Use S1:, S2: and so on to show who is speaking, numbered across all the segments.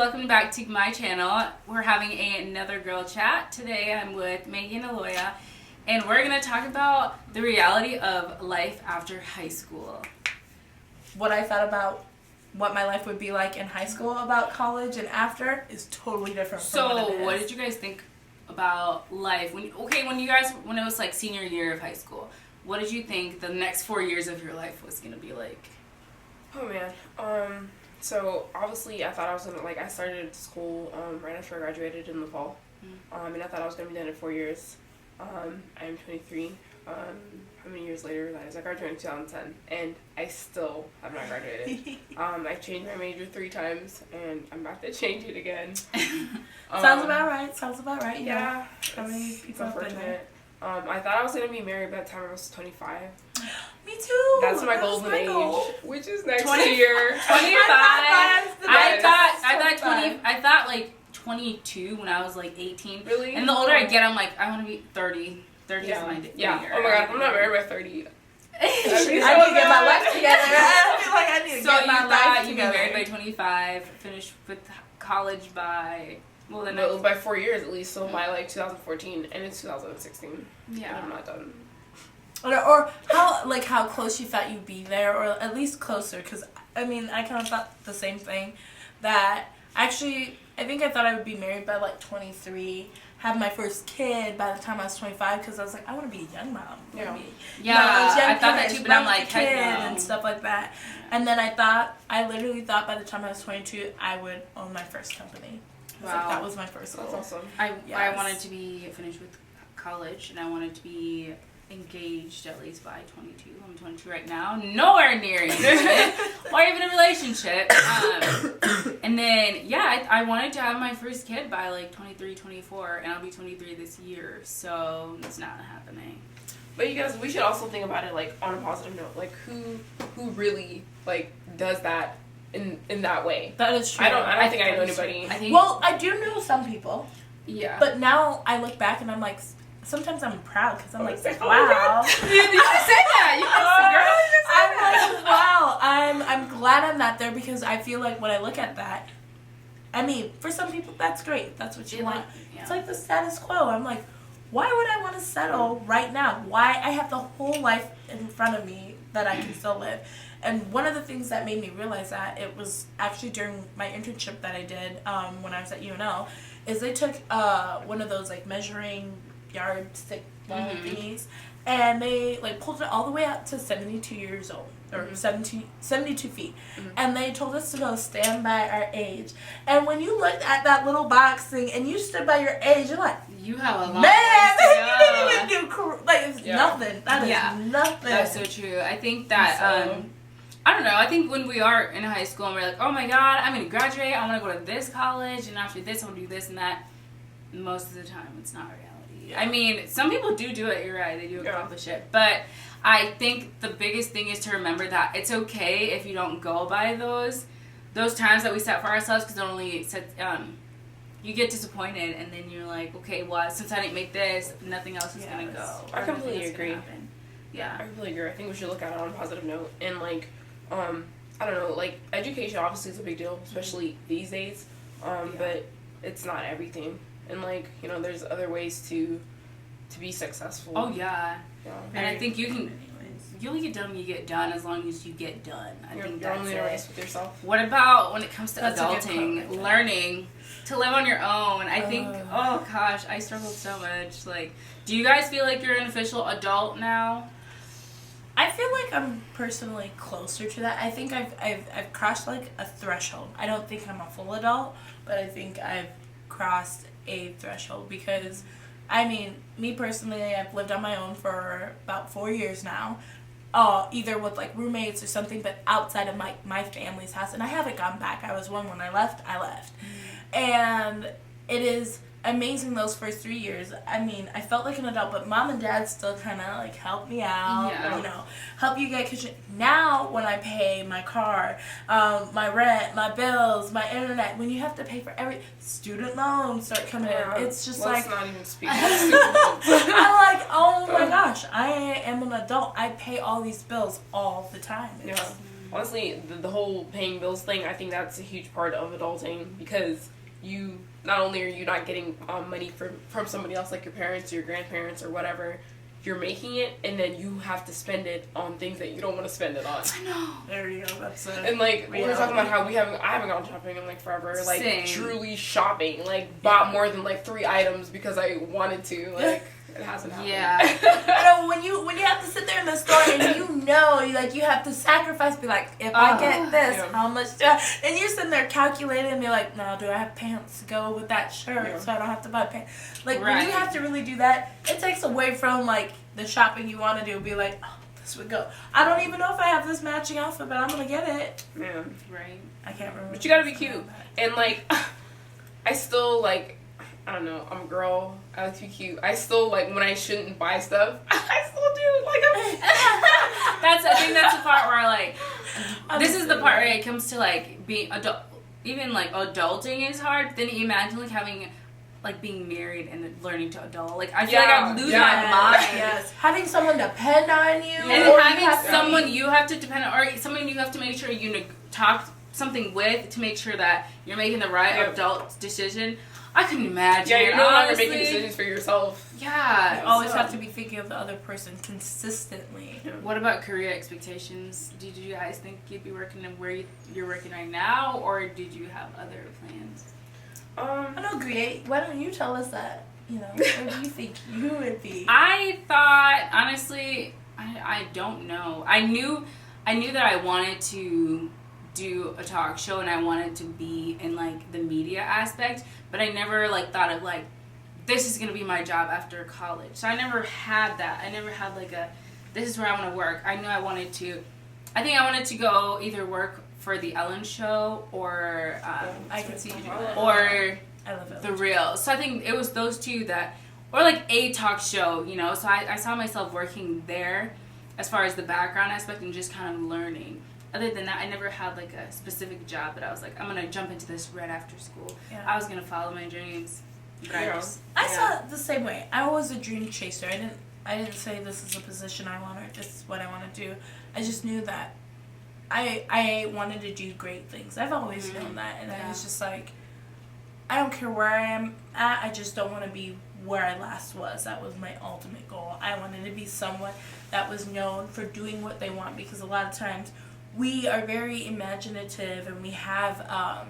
S1: welcome back to my channel. We're having another girl chat. Today I'm with Maggie and Aloya, and we're going to talk about the reality of life after high school.
S2: What I thought about what my life would be like in high school about college and after is totally different from what it is.
S1: What did you guys think about life? When it was like senior year of high school, what did you think the next 4 years of your life was going to be like?
S3: Oh man, so obviously I thought I was gonna, I started school right after I graduated in the fall, and I thought I was gonna be done in 4 years. I am 23. How many years later that is? I graduated in 2010, and I still have not graduated. I changed my major 3 times, and I'm about to change it again.
S2: Sounds about right.
S3: Yeah.
S2: How many people have been there?
S3: I thought I was gonna be married by the time I was 25.
S2: Me too.
S3: That's my golden age, which is next
S1: 20
S3: year.
S1: 25. I thought like 22 when I was like 18.
S3: Really?
S1: And the older I get, I'm like, I want to be 30. 30 is my year.
S3: Yeah. Oh my god, I'm not married by 30.
S2: I need to get my life together. I feel like I need to
S1: So
S2: get my life
S1: you'd be
S2: together.
S1: married by 25, finish with college by
S3: by 4 years at least. So by 2014, and it's 2016.
S1: Yeah.
S3: And I'm not done.
S2: Or how close you thought you'd be there, or at least closer. Because I mean, I kind of thought the same thing. That actually, I think I thought I would be married by 23. Have my first kid by the time I was 25, because I was like, I want to be a young mom.
S1: I thought that too, but I'm like,
S2: kid and stuff like that. And then I literally thought by the time I was 22, I would own my first company.
S1: Wow.
S2: That was my first goal.
S3: That's awesome.
S1: I wanted to be finished with college, and I wanted to be engaged at least by 22. I'm 22 right now. Nowhere near engagement or even a relationship. And then, I wanted to have my first kid by 23, 24, and I'll be 23 this year. So it's not happening.
S3: But you guys, we should also think about it on a positive note. Who really does that in that way?
S2: That is true.
S3: I don't think I know anybody.
S2: I do know some people.
S1: Yeah.
S2: But now I look back and I'm like, sometimes I'm proud because I'm wow.
S3: You can say that. You can
S2: I'm wow. I'm glad I'm not there, because I feel like when I look at that, I mean, for some people that's great. That's what you want. It's like the status quo. I'm like, why would I want to settle right now? Why? I have the whole life in front of me that I can still live. And one of the things that made me realize that, it was actually during my internship that I did when I was at UNL, is they took one of those measuring yardstick thingies, and they pulled it all the way up to 72 years old, or 72 feet, and they told us to go stand by our age. And when you looked at that little box thing and you stood by your age, you're like,
S1: you have a lot.
S2: Man, you didn't even do it's nothing. That is nothing.
S1: That's so true. I think that I don't know. I think when we are in high school and we're like, oh my god, I'm going to graduate, I want to go to this college, and after this, I want to do this and that, most of the time, it's not reality. Yeah. I mean, some people do it, you're right, they do accomplish it. But I think the biggest thing is to remember that it's okay if you don't go by those times that we set for ourselves, because it only sets, you get disappointed, and then you're like, okay, well, since I didn't make this, nothing else is going to go.
S3: I completely agree.
S1: Yeah.
S3: I completely agree. I think we should look at it on a positive note. And, I don't know, education obviously is a big deal, especially these days. But it's not everything. And, there's other ways to be successful.
S1: Oh, yeah. And I think you only get done when you get done, as long as you get done. I think that's
S3: only in a race with yourself.
S1: What about when it comes to adulting, learning to live on your own? I think, oh gosh, I struggled so much. Do you guys feel like you're an official adult now?
S2: I feel like I'm personally closer to that. I think I've crossed a threshold. I don't think I'm a full adult, but I think I've crossed a threshold, because I mean, me personally, I've lived on my own for about 4 years now, either with roommates or something, but outside of my family's house, and I haven't gone back. I was one when I left. And it is amazing those first 3 years. I mean, I felt like an adult, but mom and dad still kind of help me out, help you get kitchen. Now when I pay my car, my rent, my bills, my internet, when you have to pay for student loans start coming in, it's just
S3: let's not even speak about student loans.
S2: I'm like, oh my gosh, I am an adult. I pay all these bills all the time.
S3: honestly, the whole paying bills thing, I think that's a huge part of adulting, because you, not only are you not getting money from somebody else, like your parents or your grandparents or whatever, you're making it, and then you have to spend it on things that you don't want to spend it on.
S1: I know.
S2: There you go. That's it.
S3: And like we were talking about how I haven't gone shopping in like forever. Like
S1: Same.
S3: truly shopping. Like bought more than like 3 items because I wanted to. Like it hasn't happened.
S1: Yeah.
S2: I know when you have to sit there in the store and you have to sacrifice. Be like, if I get this, how much? And you're sitting there calculating and be like, no, do I have pants to go with that shirt so I don't have to buy pants? Like when you have to really do that, it takes away from like the shopping you want to do. Be like, oh, this would go. I don't even know if I have this matching outfit, but I'm gonna get it.
S3: Yeah.
S1: Right.
S2: I can't remember.
S3: But you gotta be cute. And like, I still like. I don't know, I'm a girl, I like to be cute. I still, like, when I shouldn't buy stuff, I still do, like,
S1: I think that's the part where, like, this is the part where it comes to, like, being adult, even, like, adulting is hard, but then you imagine, like, having, like, being married and learning to adult. Like, I feel like I'd lose my mind.
S2: Yes. Having someone depend on you.
S1: And having someone you have to depend on, or someone you have to make sure you talk something with to make sure that you're making the right adult decision. I couldn't imagine.
S3: Yeah, you're no longer making decisions for yourself.
S1: Yeah.
S2: You always have to be thinking of the other person consistently.
S1: What about career expectations? Did you guys think you'd be working in where you're working right now, or did you have other plans?
S2: I know, Guye. Why don't you tell us that? You know, where do you think you would be?
S1: I thought, honestly, I don't know. I knew that I wanted to do a talk show and I wanted to be in like the media aspect, but I never like thought of like this is gonna be my job after college. So I never had that. I never had like this is where I want to work. I knew I wanted to go either work for the Ellen Show or
S2: I can see you doing
S1: that. Or
S2: I love it.
S1: The Real. So I think it was those two that, or like a talk show, you know. So I saw myself working there as far as the background aspect and just kind of learning. Other than that, I never had like a specific job that I was like, I'm gonna jump into this right after school. Yeah. I was gonna follow my dreams.
S2: I saw it the same way. I was a dream chaser. I didn't say this is a position I want or this is what I want to do. I just knew that I wanted to do great things. I've always known that, and I was just like, I don't care where I am at. I just don't want to be where I last was. That was my ultimate goal. I wanted to be someone that was known for doing what they want, because a lot of times we are very imaginative and we have our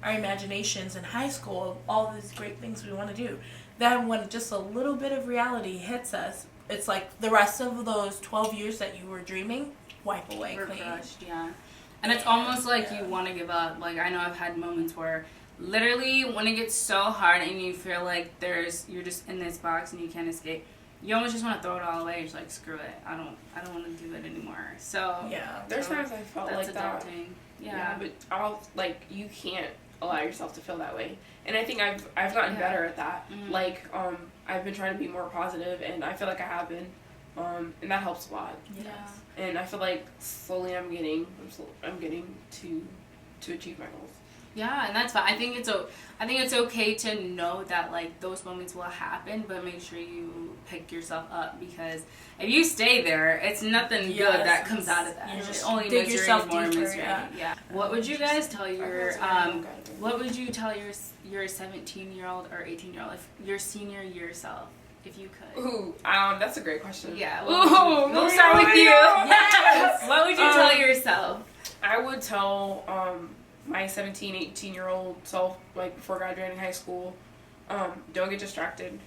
S2: imaginations in high school, all these great things we want to do. Then when just a little bit of reality hits us, it's like the rest of those 12 years that you were dreaming wipe away clean.
S1: Crushed, and it's almost like you want to give up. Like I know I've had moments where literally when it gets so hard and you feel like you're just in this box and you can't escape, you almost just want to throw it all away. You're just like, screw it. I don't want to do it anymore. So
S3: there's times I felt
S1: that's
S3: like that.
S1: Adulting.
S3: Yeah, but you can't allow yourself to feel that way. And I think I've gotten better at that. Mm-hmm. Like I've been trying to be more positive, and I feel like I have been, and that helps a lot.
S1: Yeah.
S3: And I feel like slowly I'm getting to achieve my goals.
S1: Yeah, and that's fine. I think it's okay to know that like those moments will happen, but make sure you pick yourself up, because if you stay there, it's nothing good that comes out of that.
S2: You
S1: It
S2: just
S1: only
S2: dig
S1: makes
S2: yourself
S1: more
S2: deeper,
S1: misery. Yeah. What would you guys tell your 17-year-old or 18-year-old, if your senior year self, if you could?
S3: Ooh, that's a great question.
S1: Yeah. We'll start with you. Yes. What would you tell yourself?
S3: I would tell my 17, 18-year-old self, like before graduating high school, don't get distracted.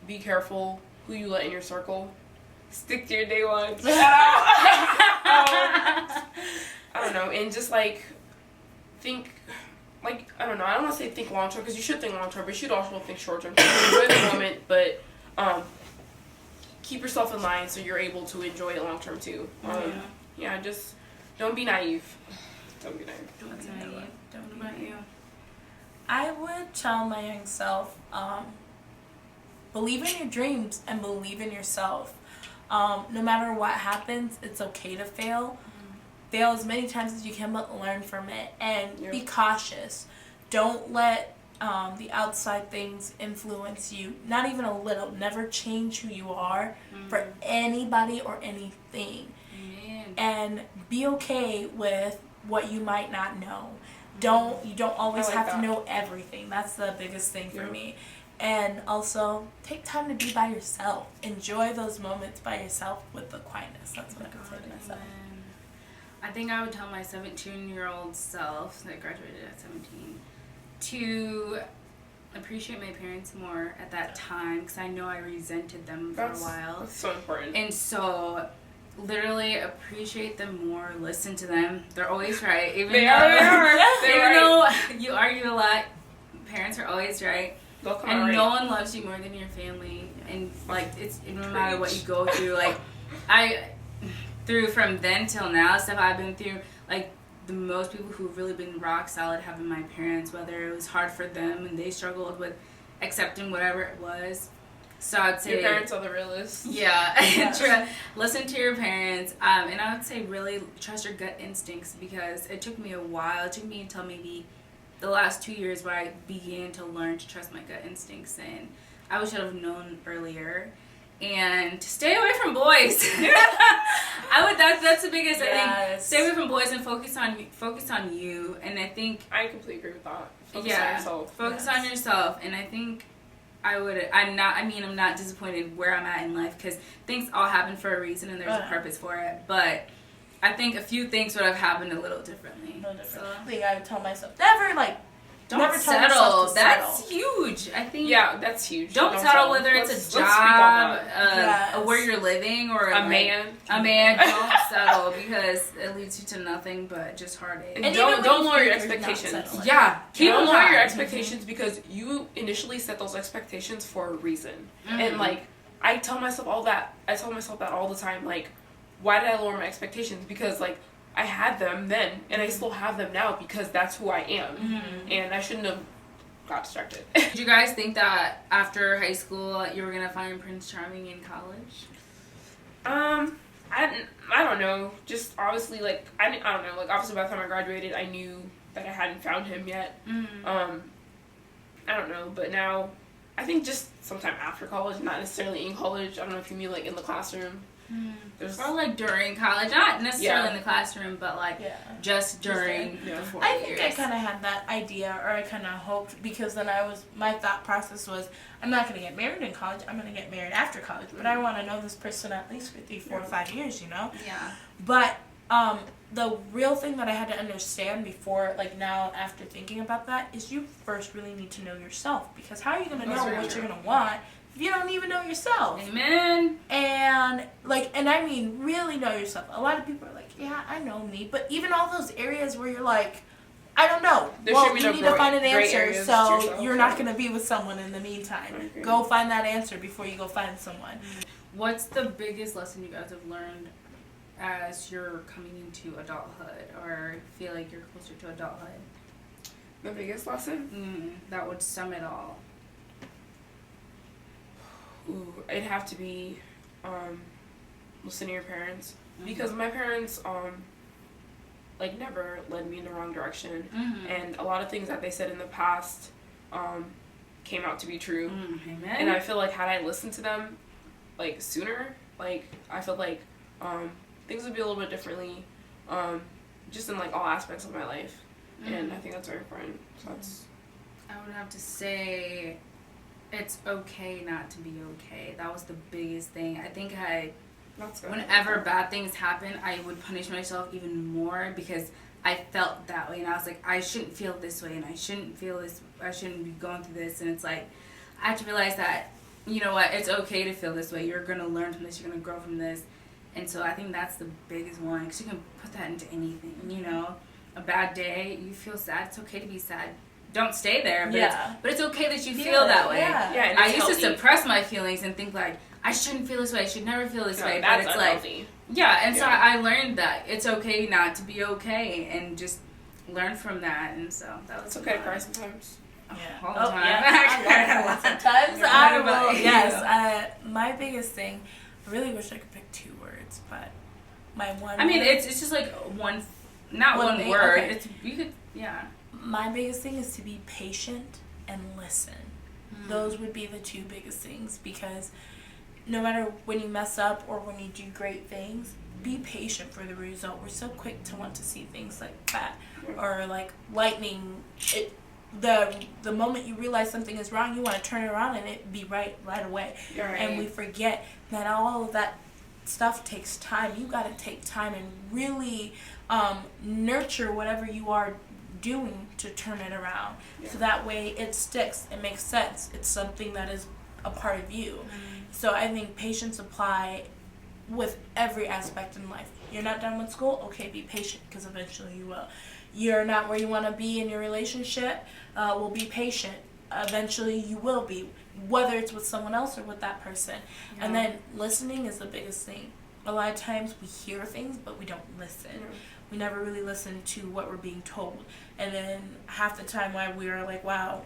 S3: Be careful who you let in your circle. Stick to your day ones. I don't know, and just like think, like, I don't know, I don't want to say think long term, because you should think long term, but you should also think short term. Enjoy the moment, but keep yourself in line so you're able to enjoy it long term too. Just don't be naive. Don't be naive.
S2: Don't be naive. I would tell my young self, believe in your dreams and believe in yourself. No matter what happens, it's okay to fail. Fail as many times as you can, but learn from it. And be cautious. Don't let the outside things influence you. Not even a little. Never change who you are for anybody or anything. and be okay with what you might not know. You don't always have to know everything. That's the biggest thing for me. And also, take time to be by yourself. Enjoy those moments by yourself with the quietness. That's what I would say to myself.
S1: I think I would tell my 17-year-old self that graduated at 17 to appreciate my parents more at that time, because I know I resented them for a while.
S3: That's so important.
S1: And so, literally appreciate them more. Listen to them. They're always right. Even though you argue a lot, parents are always right. And no one loves you more than your family. And like, it's no matter what you go through. Like, through from then till now, stuff I've been through, like, the most people who've really been rock solid have been my parents, whether it was hard for them and they struggled with accepting whatever it was. So I'd say
S3: your parents are the realists.
S1: Yeah. Listen to your parents. And I would say really trust your gut instincts, because it took me a while. It took me until maybe the last 2 years where I began to learn to trust my gut instincts, and I wish I would have known earlier. And stay away from boys. That's the biggest. I think stay away from boys and focus on you. And I think
S3: I completely agree with that. Focus on yourself.
S1: Focus on yourself. And I think I'm not disappointed where I'm at in life, because things all happen for a reason and there's a purpose for it. But I think a few things would have happened a little differently.
S2: So I think I would tell myself,
S1: don't settle. That's huge. I think.
S3: Yeah, that's huge.
S1: Don't settle, whether it's a job, where you're living, or
S3: a man.
S1: A man. Don't settle, because it leads you to nothing but just heartache.
S3: And don't lower your expectations. Don't lower your expectations, because you initially set those expectations for a reason. And like, I tell myself that all the time. Like, why did I lower my expectations? Because like, I had them then, and I still have them now, because that's who I am. And I shouldn't have got distracted.
S1: Did you guys think that after high school you were gonna find Prince Charming in college?
S3: I don't know. Just obviously, like, I don't know. Like, obviously by the time I graduated, I knew that I hadn't found him yet. I don't know. But now, I think just sometime after college, not necessarily in college. I don't know if you mean like in the classroom.
S1: Or like during college, not necessarily in the classroom, but like just during the 4 years.
S2: I think I kind of had that idea, or I kind of hoped, because then my thought process was, I'm not going to get married in college, I'm going to get married after college, but I want to know this person at least for 3, 4, 5 years, you know?
S1: Yeah.
S2: But the real thing that I had to understand before, like now after thinking about that, is you first really need to know yourself, because how are you going to know what you're going to want if you don't even know yourself?
S1: Amen.
S2: And I mean, really know yourself. A lot of people are like, yeah, I know me. But even all those areas where you're like, I don't know. You need to find an answer, so you're not going to be with someone in the meantime. Go find that answer before you go find someone.
S1: What's the biggest lesson you guys have learned as you're coming into adulthood, or feel like you're closer to adulthood?
S3: The biggest lesson?
S1: That would sum it all.
S3: Ooh, it'd have to be listen to your parents, because my parents like never led me in the wrong direction, and a lot of things that they said in the past came out to be true.
S1: Amen.
S3: And I feel like had I listened to them like sooner, like I feel like things would be a little bit differently, just in like all aspects of my life. And I think that's very important. So that's.
S1: I would have to say, it's okay not to be okay. That was the biggest thing. I think whenever bad things happen, I would punish myself even more, because I felt that way, and I was like, I shouldn't feel this way, and I shouldn't feel this, I shouldn't be going through this. And it's like, I have to realize that, you know what, it's okay to feel this way. You're going to learn from this, you're going to grow from this. And so I think that's the biggest one, because you can put that into anything, you know. A bad day, you feel sad, it's okay to be sad. Don't stay there, but it's okay that you feel that way.
S3: Yeah,
S1: I used to suppress my feelings and think like, I shouldn't feel this way, I should never feel this way. But it's
S3: unhealthy.
S1: So I learned that it's okay not to be okay, and just learn from that. And so that was
S3: okay to cry sometimes.
S1: All the time.
S2: Sometimes I will. Yes. My biggest thing, I really wish I could pick 2 words, but my one.
S1: I mean, it's just like one word.
S2: Okay.
S1: It's you could
S2: My biggest thing is to be patient and listen. Those would be the 2 biggest things, because no matter when you mess up or when you do great things, be patient for the result. We're so quick to want to see things like that, or like lightning. The moment you realize something is wrong, you want to turn it around and it be right away.
S3: Right.
S2: And we forget that all of that stuff takes time. You got to take time and really nurture whatever you are doing to turn it around. So that way it sticks. It makes sense. It's something that is a part of you. So I think patience apply with every aspect in life. You're not done with school? Okay, be patient, because eventually you will. You're not where you want to be in your relationship? Well, be patient. Eventually you will be, whether it's with someone else or with that person. And then listening is the biggest thing. A lot of times we hear things, but we don't listen. We never really listen to what we're being told. And then half the time why we are like, wow,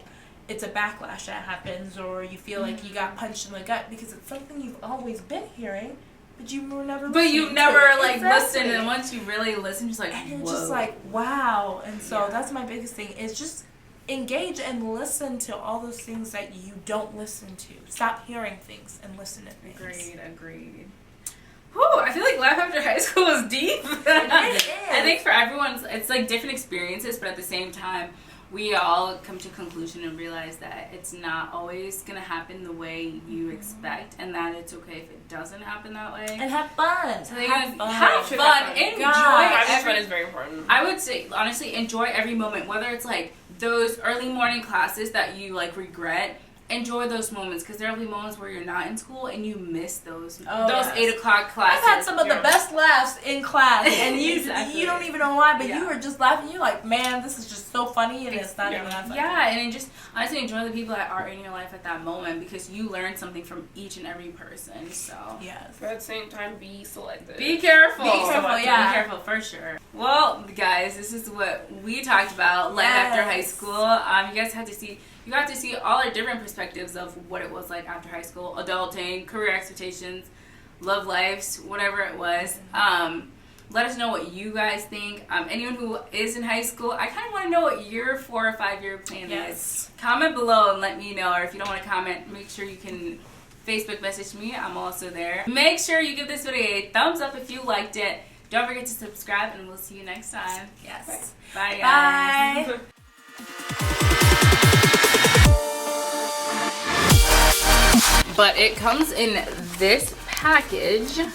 S2: it's a backlash that happens, or you feel like you got punched in the gut because it's something you've always been hearing, but you were never listening.
S1: But you've never listened, and once you really listen, just like,
S2: and you're
S1: whoa.
S2: just like, wow. And so that's my biggest thing, is just engage and listen to all those things that you don't listen to. Stop hearing things and listen to things.
S1: Agreed. Whew, I feel like life after high school is deep.
S2: It is.
S1: I think for everyone, it's like different experiences, but at the same time, we all come to a conclusion and realize that it's not always going to happen the way you expect, and that it's okay if it doesn't happen that way.
S2: And have fun.
S1: So
S2: have
S1: fun. Enjoy.
S3: Having fun is very important.
S1: I would say, honestly, enjoy every moment, whether it's like those early morning classes that you like regret. Enjoy those moments, because there will be moments where you're not in school and you miss those 8 o'clock classes.
S2: I've had some of the best laughs in class, and you
S1: Exactly.
S2: you don't even know why, but you were just laughing. You're like, man, this is just so funny, and it's not even that funny.
S1: Yeah, and just honestly enjoy the people that are in your life at that moment, because you learn something from each and every person. So
S2: yes,
S3: but at the same time, be selective.
S1: Be careful.
S2: Be careful, yeah.
S1: Be careful for sure. Well, guys, this is what we talked about life after high school. You guys had to see. You got to see all our different perspectives of what it was like after high school, adulting, career expectations, love lives, whatever it was. Let us know what you guys think. Anyone who is in high school, I kind of want to know what your 4 or 5 year plan is. Comment below and let me know, or if you don't want to comment, make sure you can Facebook message me. I'm also there. Make sure you give this video a thumbs up if you liked it. Don't forget to subscribe, and we'll see you next time.
S2: yes.
S1: Bye, guys.
S2: Bye.
S1: But it comes in this package, and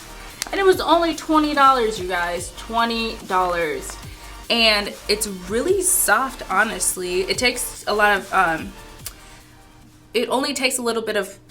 S1: it was only $20, you guys. $20. And it's really soft, honestly. It takes a lot of it only takes a little bit of